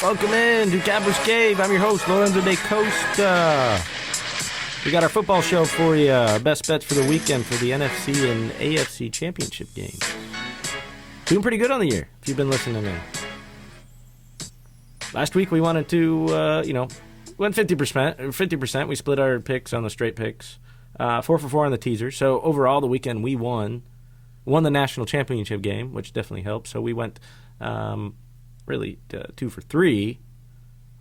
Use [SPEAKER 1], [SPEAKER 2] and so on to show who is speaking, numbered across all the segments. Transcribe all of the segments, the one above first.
[SPEAKER 1] Welcome in to Capper's Cave. I'm your host, Lorenzo de Costa. We got our football show for you. Best bets for the weekend for the NFC and AFC Championship games. Doing pretty good on the year, if you've been listening in. Last week we wanted to, went 50%. We split our picks on the straight picks. 4 for 4 on the teaser. So overall, the weekend we won the national championship game, which definitely helped. So we went really 2 for 3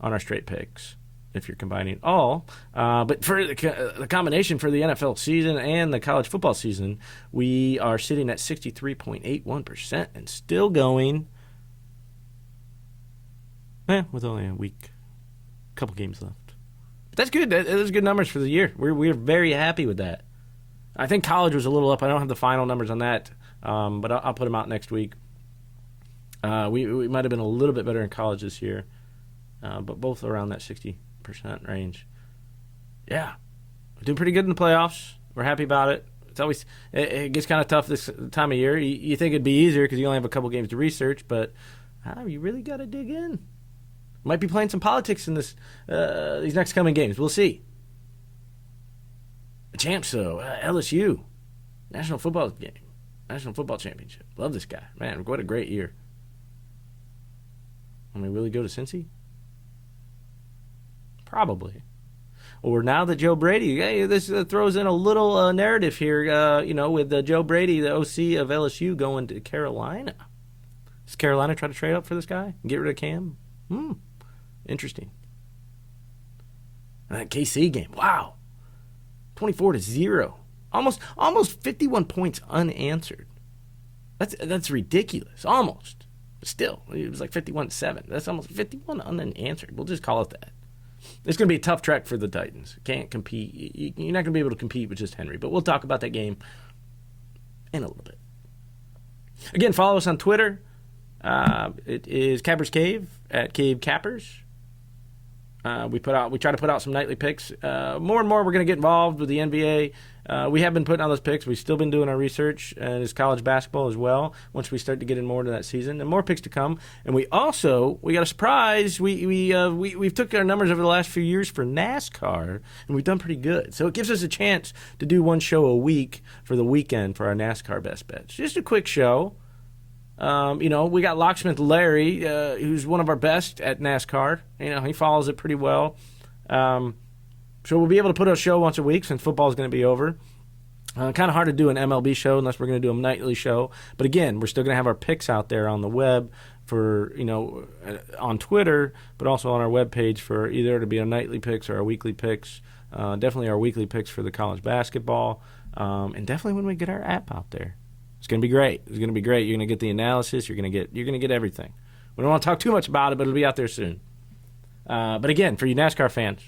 [SPEAKER 1] on our straight picks, if you're combining all. But for the combination for the NFL season and the college football season, we are sitting at 63.81% and still going with only a week, couple games left. But that's good. Those are good numbers for the year. We're very happy with that. I think college was a little up. I don't have the final numbers on that, but I'll put them out next week. We might have been a little bit better in college this year, but both around that 60% range. Yeah, we're doing pretty good in the playoffs. We're happy about it. It's always it gets kind of tough this time of year. You think it'd be easier because you only have a couple games to research, but you really got to dig in. Might be playing some politics in these next coming games. We'll see. The champs, though, LSU, National Football Championship. Love this guy. Man, what a great year. Will he go to Cincy? Probably. Or now that Joe Brady, this throws in a little narrative here, with Joe Brady, the OC of LSU, going to Carolina. Does Carolina try to trade up for this guy and get rid of Cam? Interesting. And that KC game, wow. 24-0. Almost 51 points unanswered. That's ridiculous. Almost. But still, it was like 51-7. That's almost 51 unanswered. We'll just call it that. It's going to be a tough trek for the Titans. Can't compete. You're not going to be able to compete with just Henry. But we'll talk about that game in a little bit. Again, follow us on Twitter. It is Capper's Cave at Cave Cappers. We try to put out some nightly picks. More and more, we're going to get involved with the NBA. We have been putting out those picks. We've still been doing our research, and it's college basketball as well. Once we start to get in more into that season, and more picks to come. And we got a surprise. We've took our numbers over the last few years for NASCAR, and we've done pretty good. So it gives us a chance to do one show a week for the weekend for our NASCAR best bets. Just a quick show. We got Locksmith Larry, who's one of our best at NASCAR. He follows it pretty well. So we'll be able to put out a show once a week since football is going to be over. Kind of hard to do an MLB show unless we're going to do a nightly show. But again, we're still going to have our picks out there on the web for, on Twitter, but also on our webpage for either to be our nightly picks or our weekly picks. Definitely our weekly picks for the college basketball. And definitely when we get our app out there. It's going to be great. You're going to get the analysis. You're going to get everything. We don't want to talk too much about it, but it'll be out there soon. But again, for you NASCAR fans,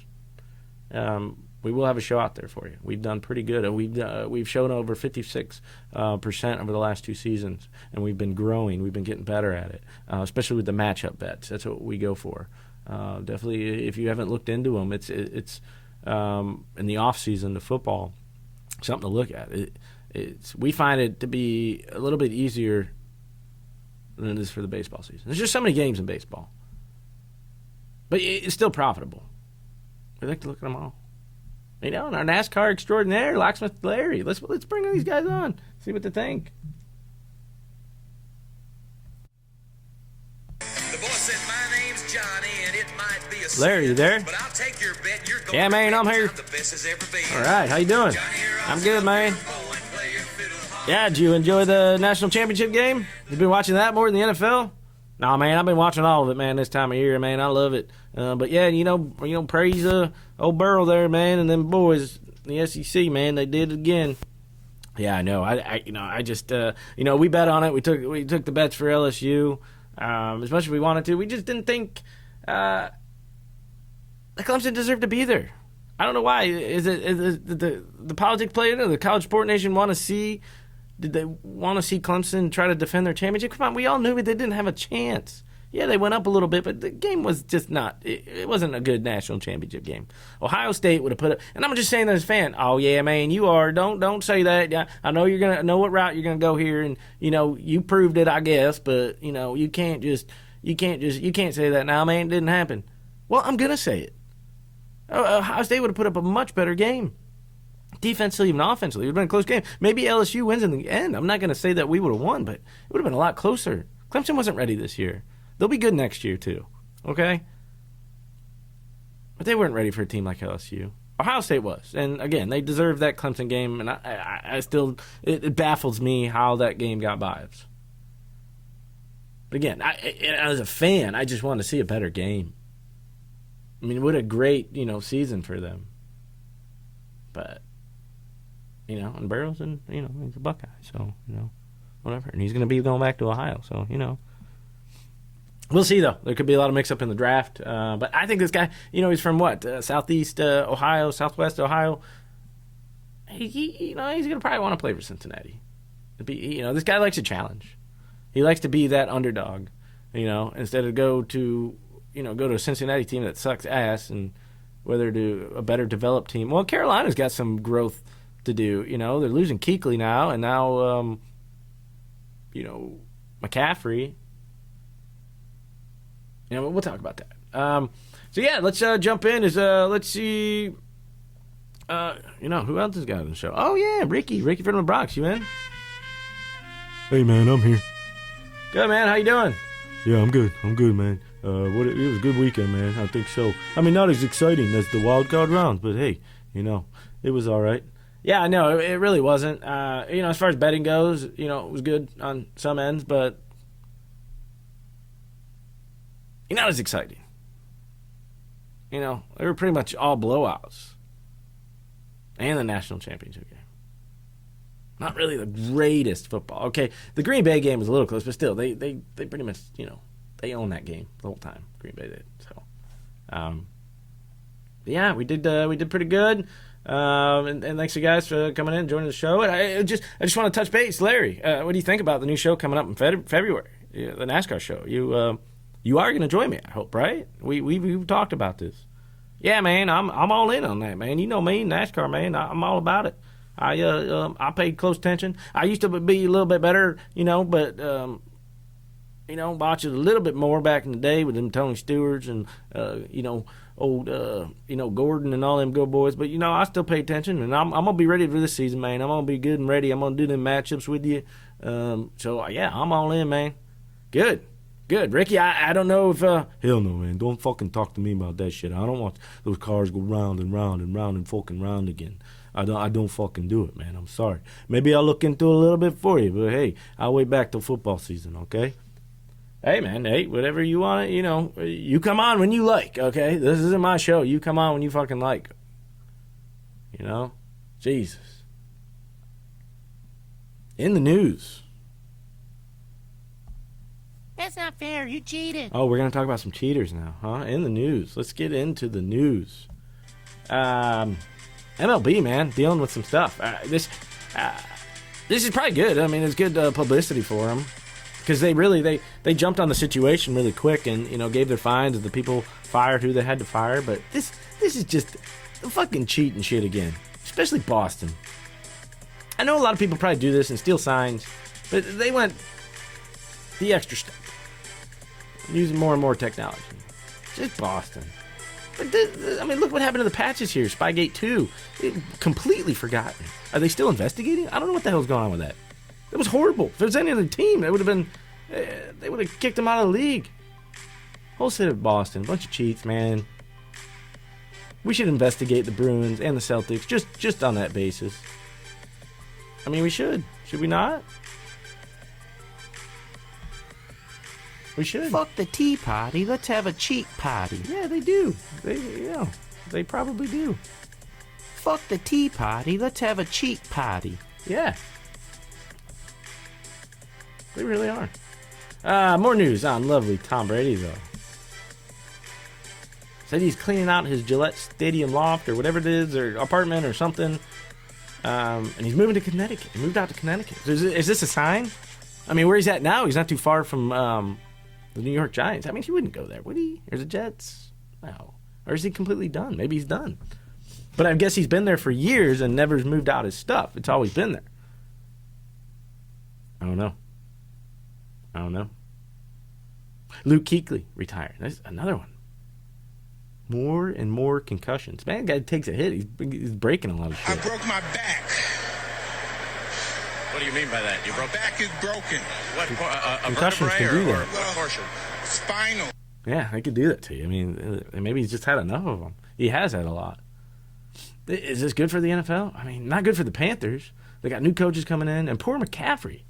[SPEAKER 1] we will have a show out there for you. We've done pretty good. We've shown over 56% over the last 2 seasons, and we've been growing. We've been getting better at it, especially with the matchup bets. That's what we go for. Definitely, if you haven't looked into them, it's in the off season, the football, something to look at. We find it to be a little bit easier than it is for the baseball season. There's just so many games in baseball. But it's still profitable. We like to look at them all. And our NASCAR extraordinaire, Locksmith Larry. Let's bring these guys on. See what they think.
[SPEAKER 2] The boy said, my name's Johnny, and it might be a
[SPEAKER 1] Larry, you there?
[SPEAKER 2] But I'll take your bet. You're going
[SPEAKER 1] yeah, man, I'm here.
[SPEAKER 2] the best as ever been.
[SPEAKER 1] All right, how you doing? I'm good, man. Yeah, did you enjoy the national championship game? You been watching that more than the NFL? No, man, I've been watching all of it, man, this time of year, man. I love it. But yeah, praise old Burrow there, man, and them boys, the SEC, man, they did it again. Yeah, I know. I just we bet on it. We took the bets for LSU as much as we wanted to. We just didn't think that Clemson deserved to be there. I don't know why. Is the politics play into it? The college sport nation want to see? Did they want to see Clemson try to defend their championship? Come on, we all knew they didn't have a chance. Yeah, they went up a little bit, but the game was just not. It wasn't a good national championship game. Ohio State would have put it, and I'm just saying that as a fan. Oh yeah, man, you are. Don't say that. Yeah, I know you're gonna know what route you're gonna go here, and you proved it, I guess. But you can't just You can't say that now, man. It didn't happen. Well, I'm gonna say it. Ohio State would have put up a much better game, defensively even offensively. It would have been a close game. Maybe LSU wins in the end. I'm not gonna say that we would have won, but it would have been a lot closer. Clemson wasn't ready this year. They'll be good next year too. Okay, but they weren't ready for a team like LSU. Ohio State was, and again, they deserved that Clemson game. And I still, it baffles me how that game got by us. But again, as a fan, I just want to see a better game. I mean, what a great, season for them. But, and Burrow's, and, he's a Buckeye. So, whatever. And he's going to be going back to Ohio. So, We'll see, though. There could be a lot of mix-up in the draft. But I think this guy, he's from what? Southeast Ohio, Southwest Ohio. He's going to probably want to play for Cincinnati. This guy likes a challenge. He likes to be that underdog, instead of go to a Cincinnati team that sucks ass, and whether to a better developed team. Well, Carolina's got some growth to do. They're losing Kuechly now, and now, McCaffrey. We'll talk about that. Let's jump in. Let's see. Who else has got on the show? Oh yeah, Ricky from the Bronx. You in?
[SPEAKER 3] Hey man, I'm here.
[SPEAKER 1] Good man. How you doing?
[SPEAKER 3] Yeah, I'm good, man. It was a good weekend, man. I think so. I mean, not as exciting as the wild card rounds, but hey, it was all right.
[SPEAKER 1] Yeah, no, it really wasn't. As far as betting goes, it was good on some ends, but not as exciting. They were pretty much all blowouts. And the national championship game. Not really the greatest football. Okay, the Green Bay game was a little close, but still, they pretty much, they owned that game the whole time. Green Bay did. So, we did pretty good. And thanks to you guys for coming in and joining the show. And I just want to touch base, Larry. What do you think about the new show coming up in February? The NASCAR show. You are going to join me, I hope, right? We've talked about this. Yeah, man, I'm all in on that, man. You know me, NASCAR, man. I'm all about it. I paid close attention. I used to be a little bit better, but watch it a little bit more back in the day with them Tony Stewarts and old Gordon and all them good boys. But I still pay attention, and I'm gonna be ready for this season, man. I'm gonna be good and ready. I'm gonna do them matchups with you. I'm all in, man. Good, Ricky. I don't know if
[SPEAKER 3] hell no, man. Don't fucking talk to me about that shit. I don't want those cars go round and round and round and fucking round again. I don't fucking do it, man. I'm sorry. Maybe I'll look into it a little bit for you, but hey, I'll wait back till football season, okay?
[SPEAKER 1] Hey, man, whatever you want to, you come on when you like, okay? This isn't my show. You come on when you fucking like. Jesus. In the news.
[SPEAKER 4] That's not fair. You cheated.
[SPEAKER 1] Oh, we're going to talk about some cheaters now, huh? In the news. Let's get into the news. MLB, man, dealing with some stuff. This is probably good. I mean, it's good publicity for them because they jumped on the situation really quick and gave their fines and the people fired who they had to fire. But this is just fucking cheating shit again, especially Boston. I know a lot of people probably do this and steal signs, but they went the extra step, using more and more technology. Just Boston. Look what happened to the patches here. Spygate 2. Completely forgotten. Are they still investigating? I don't know what the hell's going on with that. That was horrible. If it was any other team, they would have kicked them out of the league. Whole city of Boston. Bunch of cheats, man. We should investigate the Bruins and the Celtics just on that basis. I mean, we should. Should we not? We should.
[SPEAKER 4] Fuck the tea party. Let's have a cheat party.
[SPEAKER 1] Yeah, they do. They probably do.
[SPEAKER 4] Fuck the tea party. Let's have a cheat party.
[SPEAKER 1] Yeah. They really are. More news on lovely Tom Brady, though. Said he's cleaning out his Gillette Stadium loft or whatever it is, or apartment or something. And he's moving to Connecticut. He moved out to Connecticut. So is this a sign? I mean, where he's at now, he's not too far from the New York Giants. I mean, he wouldn't go there, would he? Or the Jets? No. Or is he completely done? Maybe he's done. But I guess he's been there for years and never moved out his stuff. It's always been there. I don't know. Luke Kuechly retired. That's another one. More and more concussions. Man, guy takes a hit. He's breaking a lot of
[SPEAKER 5] I
[SPEAKER 1] shit.
[SPEAKER 5] broke my back.
[SPEAKER 2] What do you mean by that? You broke
[SPEAKER 5] Back is broken.
[SPEAKER 2] what? A
[SPEAKER 1] Concussions
[SPEAKER 2] vertebrae
[SPEAKER 1] can do
[SPEAKER 2] or
[SPEAKER 1] that.
[SPEAKER 2] what portion?
[SPEAKER 5] Spinal.
[SPEAKER 1] Yeah, they could do that to you. I mean, maybe he's just had enough of them. He has had a lot. Is this good for the NFL? I mean, not good for the Panthers. They got new coaches coming in, and poor McCaffrey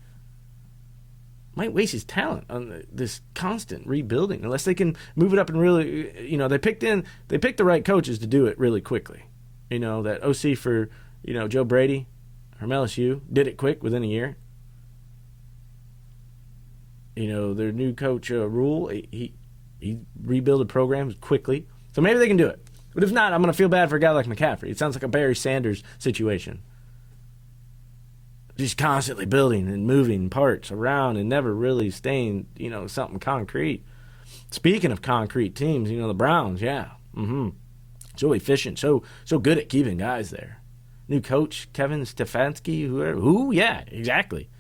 [SPEAKER 1] might waste his talent on this constant rebuilding unless they can move it up and really, they picked the right coaches to do it really quickly. That OC for, Joe Brady from LSU did it quick within a year. Their new coach, Rule, he rebuilt programs quickly. So maybe they can do it. But if not, I'm going to feel bad for a guy like McCaffrey. It sounds like a Barry Sanders situation. Just constantly building and moving parts around and never really staying, something concrete. Speaking of concrete teams, the Browns, yeah. So efficient, so good at keeping guys there. New coach, Kevin Stefanski, who? Yeah, exactly.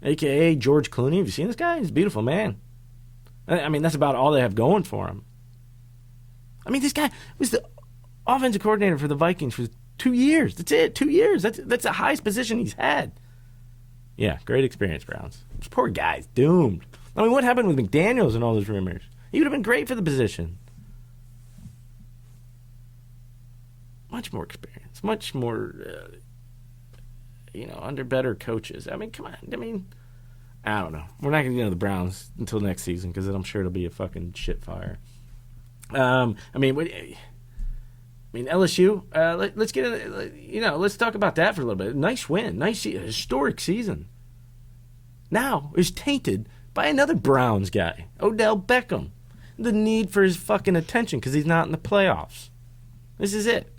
[SPEAKER 1] A.K.A. George Clooney. Have you seen this guy? He's a beautiful man. I mean, that's about all they have going for him. I mean, this guy was the offensive coordinator for the Vikings for 2 years. That's it, 2 years. That's the highest position he's had. Yeah, great experience, Browns. This poor guy's doomed. I mean, what happened with McDaniels and all those rumors? He would have been great for the position. Much more experience, much more, under better coaches. I mean, come on. I mean, I don't know. We're not going to get into the Browns until next season because I'm sure it'll be a fucking shit fire. LSU. Let's get into, let's talk about that for a little bit. Nice win, historic season. Now is tainted by another Browns guy, Odell Beckham. The need for his fucking attention because he's not in the playoffs. This is it.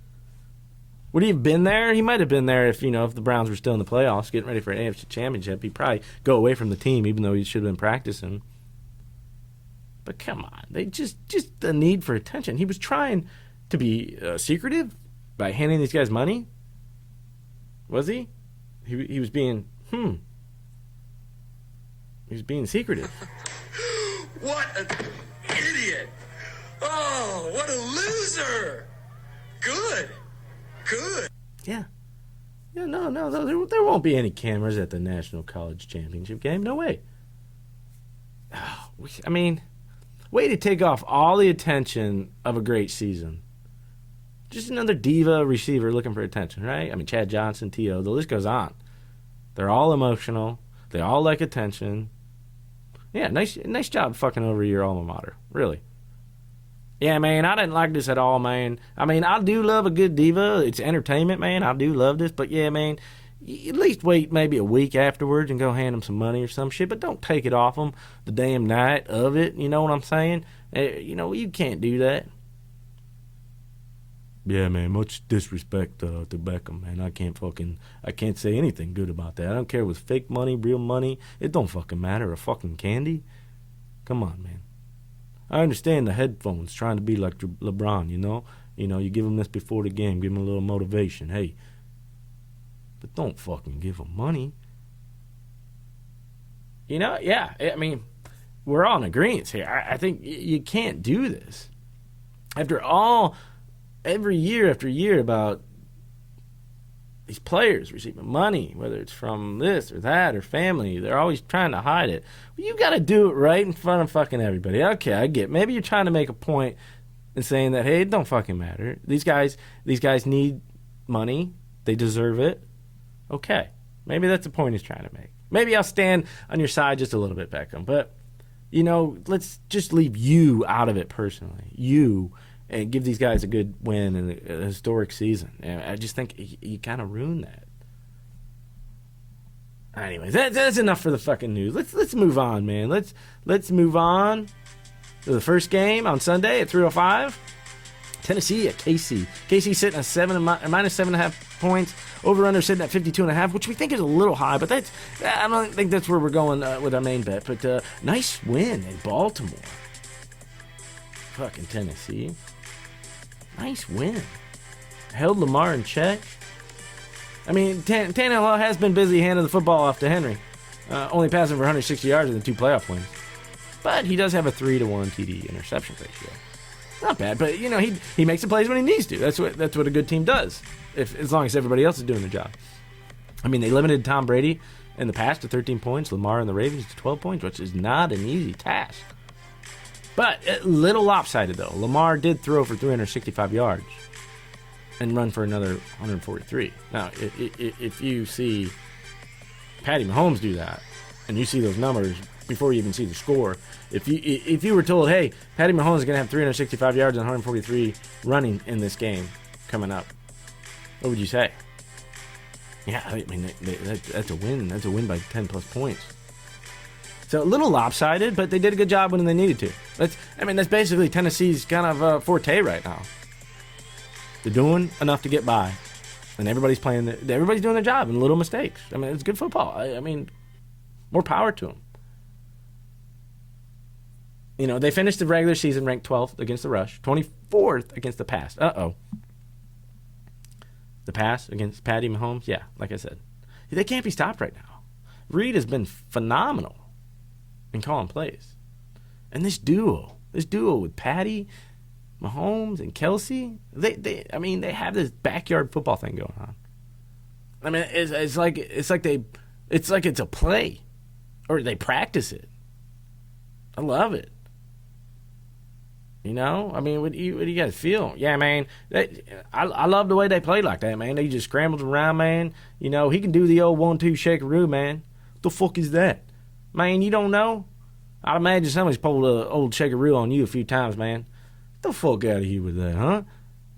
[SPEAKER 1] Would he have been there? He might have been there if the Browns were still in the playoffs, getting ready for an AFC Championship. He'd probably go away from the team, even though he should have been practicing. But come on, they just the need for attention. He was trying to be secretive by handing these guys money. Was he? He was being He was being secretive.
[SPEAKER 2] What an idiot! Oh, what a loser! Good.
[SPEAKER 1] Yeah. Yeah. No. There won't be any cameras at the National College Championship game. No way. Oh, I mean, way to take off all the attention of a great season. Just another diva receiver looking for attention, right? I mean, Chad Johnson, T.O., the list goes on. They're all emotional. They all like attention. Yeah, nice job fucking over your alma mater, really. Yeah, man, I didn't like this at all, man. I mean, I do love a good diva. It's entertainment, man. I do love this. But, yeah, man, at least wait maybe a week afterwards and go hand them some money or some shit. But don't take it off them the damn night of it. You know what I'm saying? You can't do that. Yeah, man, much disrespect to Beckham, man. I can't say anything good about that. I don't care if it's fake money, real money. It don't fucking matter. A fucking candy? Come on, man. I understand the headphones trying to be like LeBron, you give him this before the game, give him a little motivation, hey. But don't fucking give him money. Yeah, I mean, we're all in agreement here. I think you can't do this. Every year after year about these players receiving money, whether it's from this or that or family, they're always trying to hide it. Well, you got to do it right in front of fucking everybody. Okay, I get it. Maybe you're trying to make a point in saying that, hey, it don't fucking matter. These guys need money. They deserve it. Okay, maybe that's the point he's trying to make. Maybe I'll stand on your side just a little bit, Beckham. But, let's just leave you out of it personally. You. And give these guys a good win and a historic season. And I just think you kind of ruined that. Anyways, that's enough for the fucking news. Let's move on, man. Let's move on to the first game on Sunday at 3:05. Tennessee at KC. KC sitting at minus 7.5 points. Over/under sitting at 52.5, which we think is a little high, but I don't think that's where we're going with our main bet. But nice win in Baltimore. Fucking Tennessee. Nice win. Held Lamar in check. I mean, Tannehill has been busy handing the football off to Henry. Only passing for 160 yards in the 2 playoff wins. But he does have a 3-to-1 TD interception ratio. Not bad, but he makes the plays when he needs to. That's what a good team does. As long as everybody else is doing their job. I mean, they limited Tom Brady in the past to 13 points, Lamar and the Ravens to 12 points, which is not an easy task. But a little lopsided, though. Lamar did throw for 365 yards and run for another 143. Now, if you see Patty Mahomes do that, and you see those numbers before you even see the score, if you were told, hey, Patty Mahomes is going to have 365 yards and 143 running in this game coming up, what would you say? Yeah, I mean, that's a win. That's a win by 10-plus points. So a little lopsided, but they did a good job when they needed to. That's basically Tennessee's kind of forte right now. They're doing enough to get by, and everybody's doing their job and little mistakes. I mean, it's good football. I mean, more power to them. They finished the regular season ranked 12th against the rush, 24th against the pass. Uh-oh. The pass against Patty Mahomes? Yeah, like I said. They can't be stopped right now. Reed has been phenomenal in calling plays. And this duo with Patty, Mahomes, and Kelsey, they have this backyard football thing going on. I mean, it's like it's a play, or they practice it. I love it. I mean, what do you guys feel? Yeah, man, I love the way they play like that, man. They just scrambles around, man. He can do the old 1-2 shakaroo, man. What the fuck is that? Man, you don't know? I'd imagine somebody's pulled an old shakaroo on you a few times, man. Get the fuck out of here with that, huh?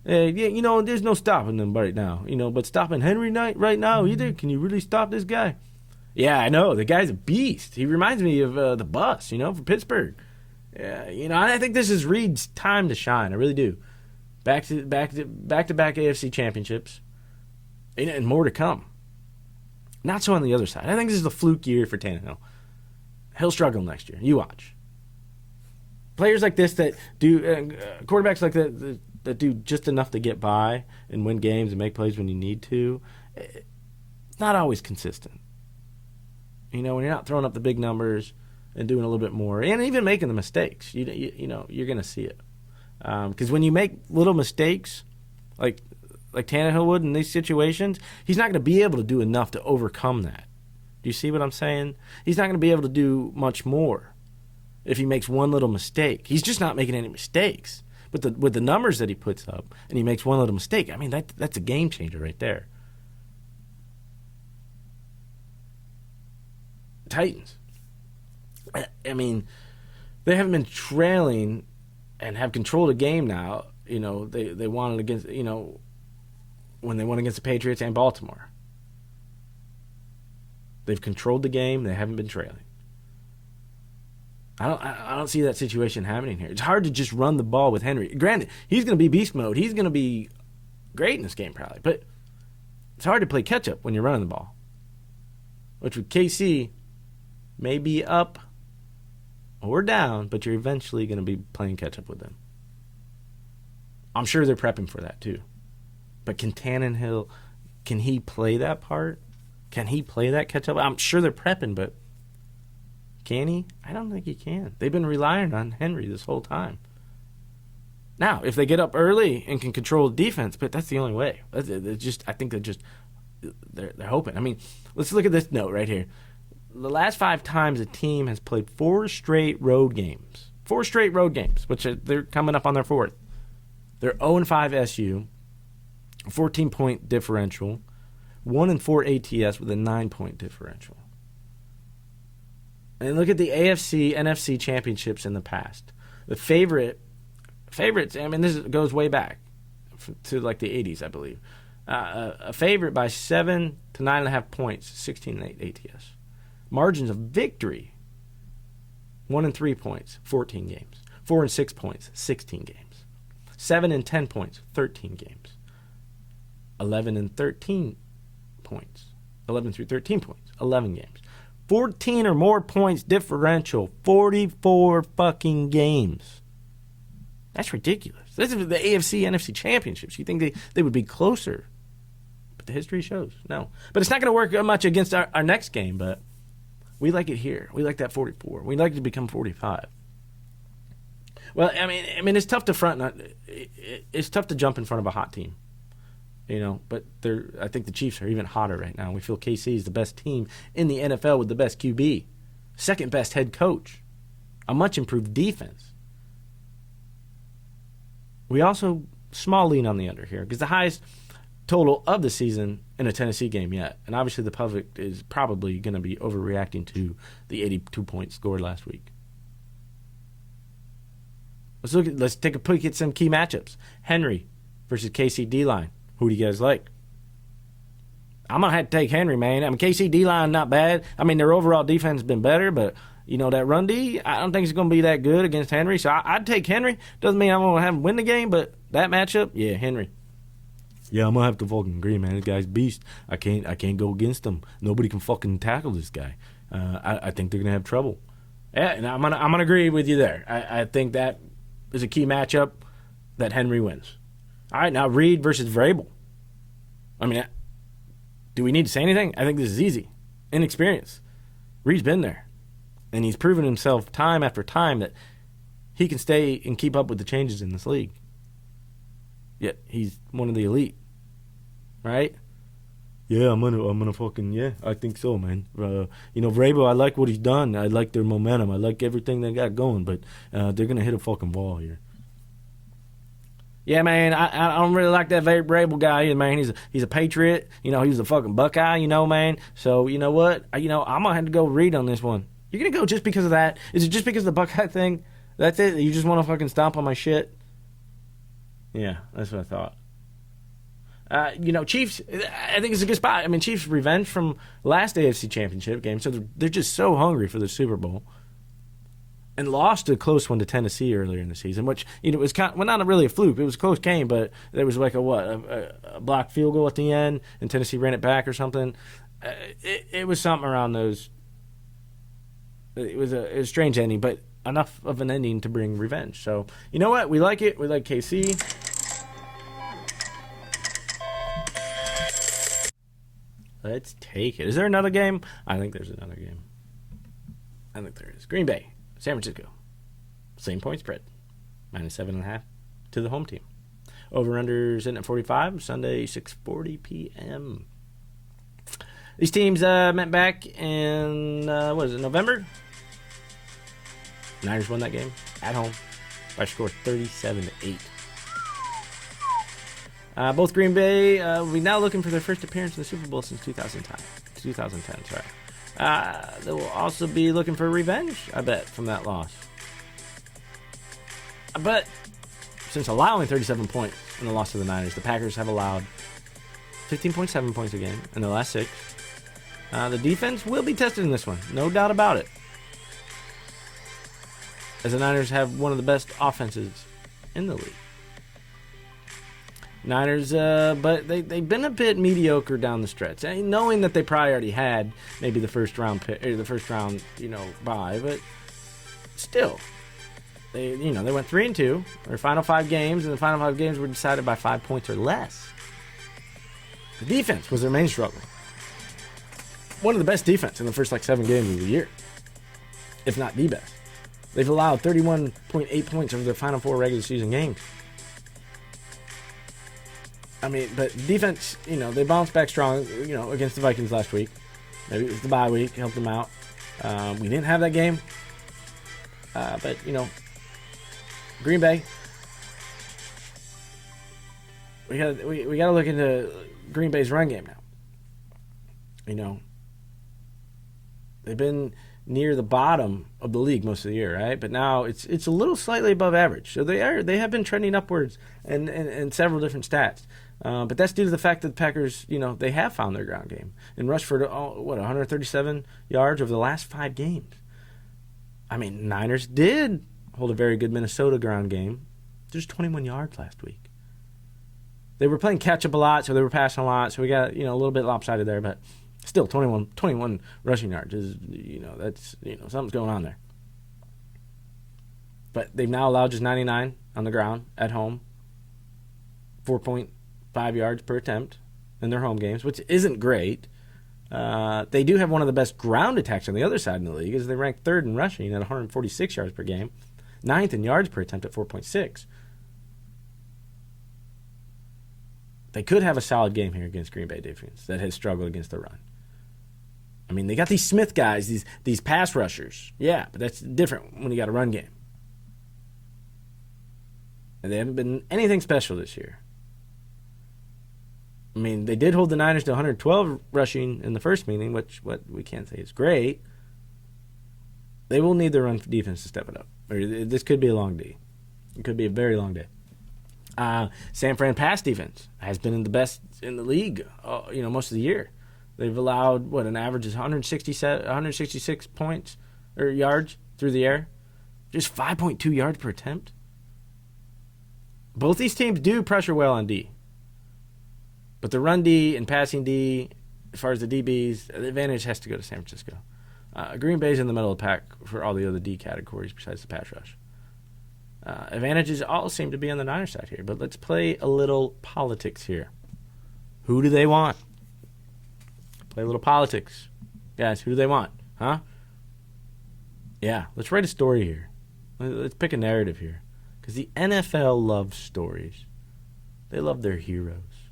[SPEAKER 1] There's no stopping them right now. But stopping Henry right now either? Can you really stop this guy? Yeah, I know. The guy's a beast. He reminds me of the Bus, from Pittsburgh. Yeah, I think this is Reed's time to shine. I really do. Back to back AFC Championships, and more to come. Not so on the other side. I think this is a fluke year for Tannehill. He'll struggle next year. You watch. Players like this that do quarterbacks like that do just enough to get by and win games and make plays when you need to. It's not always consistent. When you're not throwing up the big numbers and doing a little bit more, and even making the mistakes, you're going to see it. Because when you make little mistakes, like Tannehill would in these situations, he's not going to be able to do enough to overcome that. Do you see what I'm saying? He's not going to be able to do much more if he makes one little mistake. He's just not making any mistakes. But with the numbers that he puts up, and he makes one little mistake, I mean, that's a game changer right there. Titans. I mean, they haven't been trailing and have controlled a game now. They won it against, when they won against the Patriots and Baltimore. They've controlled the game. They haven't been trailing. I don't see that situation happening here. It's hard to just run the ball with Henry. Granted, he's going to be beast mode. He's going to be great in this game probably. But it's hard to play catch-up when you're running the ball. Which with KC may be up or down, but you're eventually going to be playing catch-up with them. I'm sure they're prepping for that too. But can Tannehill, can he play that part? Can he play that catch-up? I'm sure they're prepping, but can he? I don't think he can. They've been relying on Henry this whole time. Now, if they get up early and can control the defense, but that's the only way. I think they're hoping. I mean, let's look at this note right here. The last 5 times a team has played 4 straight road games. 4 straight road games, which they're coming up on their 4th. They're 0-5 SU, 14-point differential, 1-4 ATS with a 9-point differential. And look at the AFC-NFC Championships in the past. The favorites, I mean, this goes way back to like the 80s, I believe. A favorite by 7 to 9.5 points, 16-8 ATS. Margins of victory, 1-3 points, 14 games. 4-6 points, 16 games. 7-10 points, 13 games. 11-13 points, 11 through 13 points, 11 games. 14 or more points differential, 44 fucking games. That's ridiculous. This is the AFC-NFC Championships. You think they would be closer? But the history shows no. But it's not going to work much against our next game, but We like it here. We like that 44. We like it to become 45. Well, I mean, it's tough to it's tough to jump in front of a hot team, But I think the Chiefs are even hotter right now. We feel KC is the best team in the NFL with the best QB, second best head coach, a much improved defense. We also small lean on the under here because the highest total of the season in a Tennessee game yet, and obviously the public is probably going to be overreacting to the 82 points scored last week. Let's take a peek at some key matchups. Henry versus KC D-line. Who do you guys like? I'm going to have to take Henry, man. KC D-line not bad. Their overall defense has been better, but, that run D, I don't think it's going to be that good against Henry. So I'd take Henry. Doesn't mean I'm going to have him win the game, but that matchup, yeah, Henry.
[SPEAKER 3] Yeah, I'm going to have to fucking agree, man. This guy's beast. I can't go against him. Nobody can fucking tackle this guy. I think they're going to have trouble. Yeah, and I'm gonna agree with you there. I think that is a key matchup that Henry wins. All right, now Reed versus Vrabel. Do we need to say anything? I think this is easy. Inexperience. Reed's been there. And he's proven himself time after time that he can stay and keep up with the changes in this league. Yet he's one of the elite. Right? Yeah, I'm gonna fucking, yeah, I think so, man. Vrabel, I like what he's done. I like their momentum. I like everything they got going, but they're gonna hit a fucking wall here.
[SPEAKER 1] Yeah, man, I don't really like that Vrabel guy either, man. He's a Patriot. He was a fucking Buckeye, man. So, you know what? I'm going to have to go Reed on this one. You're going to go just because of that? Is it just because of the Buckeye thing? That's it? You just want to fucking stomp on my shit? Yeah, that's what I thought. Chiefs, I think it's a good spot. Chiefs revenge from last AFC Championship game, so they're just so hungry for the Super Bowl. And lost a close one to Tennessee earlier in the season, which was not really a fluke. It was a close game, but there was like a blocked field goal at the end, and Tennessee ran it back or something. It was something around those. It was a strange ending, but enough of an ending to bring revenge. So you know what? We like it. We like KC. Let's take it. Is there another game? I think there's another game. I think there is. Green Bay. San Francisco, same point spread, -7.5 to the home team. Over/under sitting at 45. Sunday, 6:40 p.m. These teams met back in November. Niners won that game at home by a score 37-8. Both Green Bay will be now looking for their first appearance in the Super Bowl since 2010. 2010, sorry. They will also be looking for revenge, I bet, from that loss. But since allowing 37 points in the loss to the Niners, the Packers have allowed 15.7 points a game in the last 6. The defense will be tested in this one, no doubt about it, as the Niners have one of the best offenses in the league. Niners, but they've been a bit mediocre down the stretch, knowing that they probably already had maybe the first round pick, or the first round, bye, but still, they went 3-2. Their final 5 games, and the final 5 games were decided by 5 points or less. The defense was their main struggle. One of the best defense in the first 7 games of the year, if not the best. They've allowed 31.8 points over their final 4 regular season games. But defense, they bounced back strong, against the Vikings last week. Maybe it was the bye week, helped them out. We didn't have that game. But, Green Bay. We got to look into Green Bay's run game now. They've been near the bottom of the league most of the year, right? But now it's a little slightly above average. So they have been trending upwards in several different stats. But that's due to the fact that the Packers, they have found their ground game and rushed for 137 yards over the last 5 games. Niners did hold a very good Minnesota ground game, just 21 yards last week. They were playing catch up a lot, so they were passing a lot. So we got a little bit lopsided there, but still 21 rushing yards is that's something's going on there. But they've now allowed just 99 on the ground at home, 4.5 yards per attempt in their home games, which isn't great. They do have one of the best ground attacks on the other side in the league, as they rank third in rushing at 146 yards per game, ninth in yards per attempt at 4.6. They could have a solid game here against Green Bay defense that has struggled against the run. I mean, they got these Smith guys, these pass rushers. Yeah, but that's different when you got a run game. And they haven't been anything special this year. I mean, they did hold the Niners to 112 rushing in the first meeting, which what we can't say is great. They will need the run defense to step it up. Or this could be a long day. It could be a very long day. San Fran pass defense has been the best in the league, most of the year. They've allowed, an average is 166 points or yards through the air. Just 5.2 yards per attempt. Both these teams do pressure well on D. But the run D and passing D, as far as the DBs, the advantage has to go to San Francisco. Green Bay's in the middle of the pack for all the other D categories besides the pass rush. Advantages all seem to be on the Niners side here. But let's play a little politics here. Who do they want? Play a little politics. Guys, who do they want? Huh? Yeah, let's write a story here. Let's pick a narrative here. Because the NFL loves stories. They love their heroes.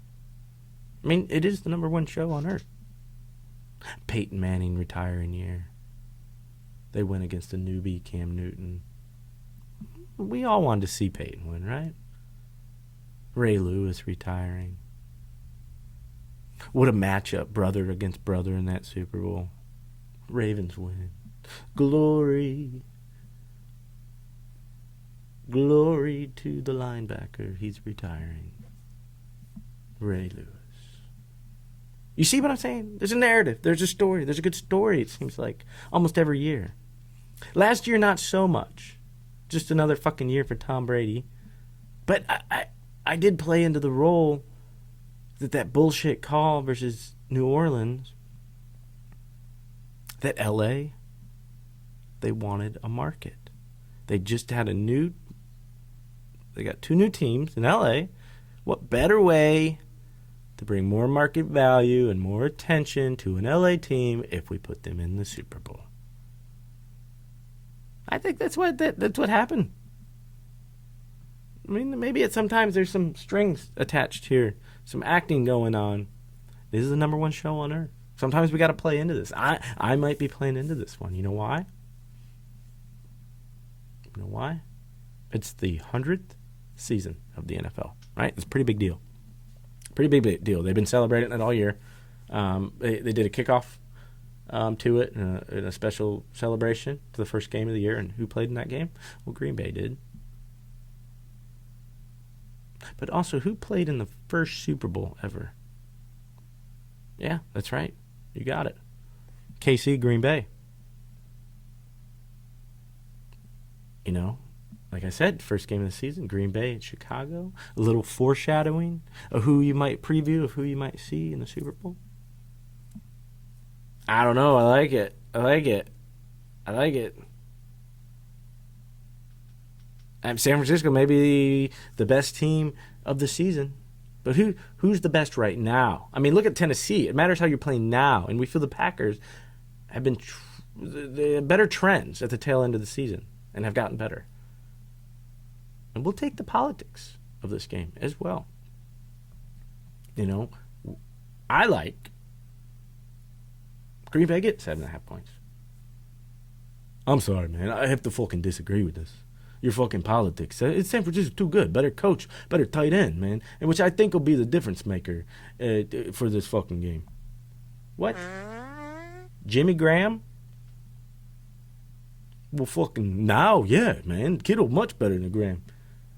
[SPEAKER 1] I mean, it is the number one show on earth. Peyton Manning retiring year. They win against a newbie, Cam Newton. We all wanted to see Peyton win, right? Ray Lewis retiring. What a matchup, brother against brother in that Super Bowl. Ravens win. Glory. Glory to the linebacker. He's retiring. Ray Lewis. You see what I'm saying? There's a narrative. There's a story. There's a good story, it seems like, almost every year. Last year, not so much. Just another fucking year for Tom Brady. But I did play into the role that bullshit call versus New Orleans, that LA, they wanted a market. They just had they got two new teams in LA. What better way to bring more market value and more attention to an LA team if we put them in the Super Bowl? I think that's what happened. I mean, maybe sometimes there's some strings attached here, some acting going on. This is the number one show on earth. Sometimes we got to play into this. I might be playing into this one. You know why? You know why? It's the 100th season of the NFL, right? It's a pretty big deal. Pretty big deal. They've been celebrating it all year. They did a kickoff to it in a special celebration to the first game of the year. And who played in that game? Well, Green Bay did. But also, who played in the first Super Bowl ever? Yeah, that's right. You got it. KC, Green Bay. You know, like I said, first game of the season, Green Bay at Chicago. A little foreshadowing of who you might preview, of who you might see in the Super Bowl. I don't know. I like it. San Francisco may be the best team of the season. But who's the best right now? I mean, look at Tennessee. It matters how you're playing now. And we feel the Packers have been better trends at the tail end of the season and have gotten better. And we'll take the politics of this game as well. You know, I like Green Bay get 7.5 points. I'm sorry, man. I have to fucking disagree with this. Your fucking politics. It's San Francisco too good. Better coach, better tight end, man. And which I think will be the difference maker for this fucking game. What? Jimmy Graham? Well, fucking now, yeah, man. Kittle much better than Graham.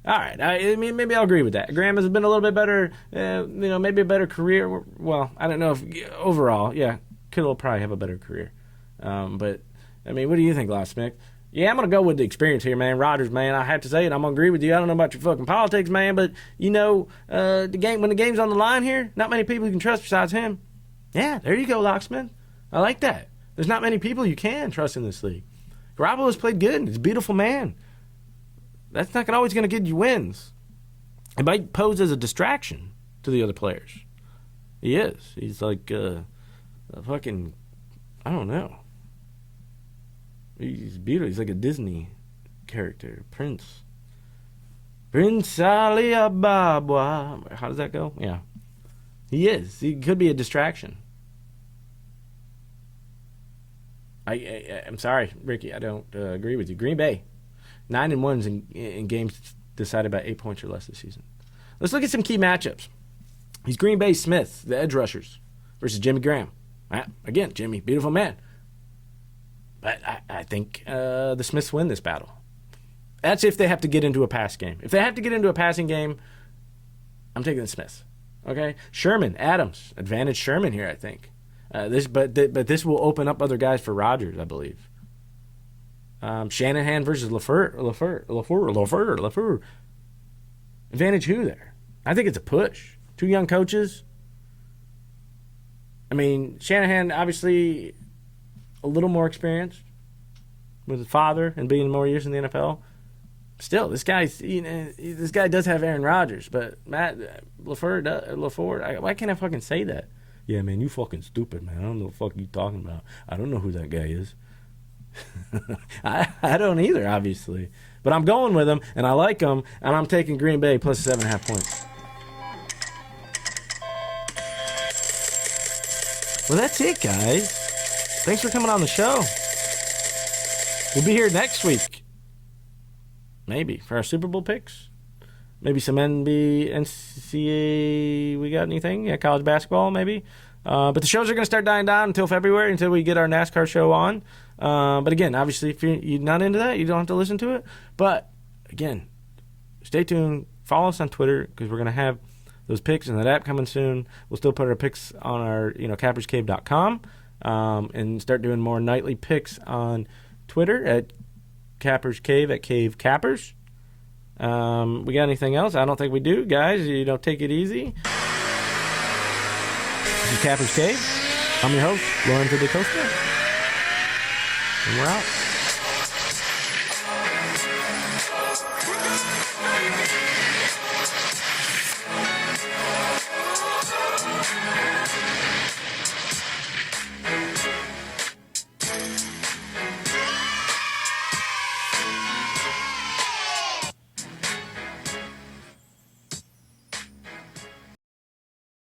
[SPEAKER 1] All right, I mean, maybe I'll agree with that. Graham has been a little bit better, maybe a better career. Well, I don't know if overall, yeah, Kittle will probably have a better career. But, I mean, what do you think, Locksmith? Yeah, I'm going to go with the experience here, man. Rodgers, man, I have to say it. I'm going to agree with you. I don't know about your fucking politics, man, but, when the game's on the line here, not many people you can trust besides him. Yeah, there you go, Locksmith. I like that. There's not many people you can trust in this league. Garoppolo's played good. He's a beautiful man. That's not always going to get you wins. It might pose as a distraction to the other players. He is. He's like
[SPEAKER 3] fucking, I don't know. He's beautiful. He's like a Disney character. Prince Alibaba. How does that go? Yeah. He is. He could be a distraction. I'm sorry, Ricky. I don't agree with you. Green Bay, 9-1 in games decided by 8 points or less this season. Let's look at some key matchups. He's Green Bay Smith, the edge rushers, versus Jimmy Graham. Again, Jimmy, beautiful man. But I think the Smiths win this battle. That's if they have to get into a pass game. If they have to get into a passing game, I'm taking the Smiths. Okay, Sherman, Adams, advantage Sherman here. I think but this will open up other guys for Rodgers, I believe. Shanahan versus LaFleur. Advantage who there? I think it's a push. Two young coaches. I mean, Shanahan obviously a little more experienced with his father and being more years in the NFL. Still, this guy does have Aaron Rodgers, but Matt LaFleur, why can't I fucking say that? Yeah, man, you fucking stupid, man. I don't know what the fuck you talking about. I don't know who that guy is. I don't either, obviously. But I'm going with him, and I like him, and I'm taking Green Bay plus 7.5 points. Well, that's it, guys. Thanks for coming on the show. We'll be here next week. Maybe for our Super Bowl picks. Maybe some NCAA. We got anything? Yeah, college basketball, maybe. But the shows are going to start dying down until February, until we get our NASCAR show on. But again, obviously, if you're not into that, you don't have to listen to it. But again, stay tuned. Follow us on Twitter because we're going to have those picks and that app coming soon. We'll still put our picks on our capperscave.com and start doing more nightly picks on Twitter at Cappers Cave at Cave Cappers. We got anything else? I don't think we do, guys. Take it easy. This is Cappers Cave. I'm your host, Lorenzo DeCosta. And we're out.